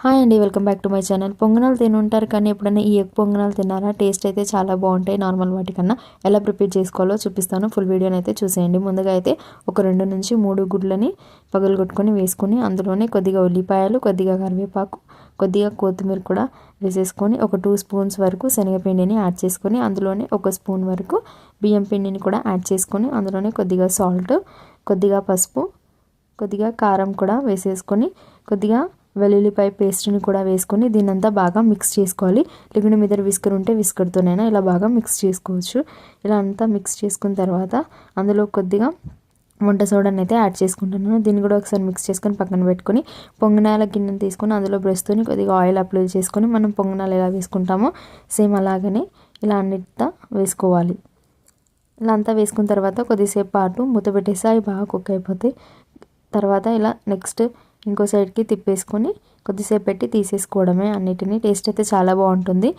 Hi అండి, welcome back to my channel. పొంగనాలు తిని ఉంటారు కానీ ఎప్పుడైనా ఈ ఎగ్ పొంగనాలు తిన్నారా? టేస్ట్ అయితే చాలా బాగుంటాయి. నార్మల్ వాటికన్నా ఎలా ప్రిపేర్ చేసుకోవాలో చూపిస్తాను. ఫుల్ వీడియోని అయితే చూసేయండి. ముందుగా అయితే ఒక 2 నుంచి 3 గుడ్లని పగలగొట్టుకొని వేసుకొని అందులోనే కొద్దిగా ఉల్లిపాయలు, కొద్దిగా కరివేపాకు, కొద్దిగా కొత్తిమీర కూడా వేసేసుకొని ఒక 2 స్పూన్స్ వరకు శనగపిండిని యాడ్ చేసుకొని అందులోనే 1 స్పూన్ వరకు బియ్యం పిండిని కూడా యాడ్ చేసుకొని అందులోనే కొద్దిగా సాల్ట్, కొద్దిగా పసుపు, కొద్దిగా కారం కూడా వేసేసుకొని కొద్దిగా వెల్లుల్లిపాయ పేస్ట్ని కూడా వేసుకొని దీనంతా బాగా మిక్స్ చేసుకోవాలి. లేకుంటే మీ దగ్గర విస్కర్ ఉంటే విస్కర్తోనైనా ఇలా బాగా మిక్స్ చేసుకోవచ్చు. ఇలా అంతా మిక్స్ చేసుకున్న తర్వాత అందులో కొద్దిగా వంట సోడాని అయితే యాడ్ చేసుకుంటున్నాను. దీన్ని కూడా ఒకసారి మిక్స్ చేసుకొని పక్కన పెట్టుకొని పొంగనాల గిన్నెని తీసుకొని అందులో బ్రష్తోని కొద్దిగా ఆయిల్ అప్లై చేసుకొని మనం పొంగనాలు ఎలా వేసుకుంటామో సేమ్ అలాగనే ఇలా అన్నిటితో వేసుకోవాలి. ఇలా అంతా వేసుకున్న తర్వాత కొద్దిసేపు పాటు మూత పెట్టేసి అవి బాగా కుక్ అయిపోతాయి. తర్వాత ఇలా నెక్స్ట్ ఇంకో సైడ్కి తిప్పేసుకొని కొద్దిసేపు పెట్టి తీసేసుకోవడమే అన్నిటినీ. టేస్ట్ అయితే చాలా బాగుంటుంది.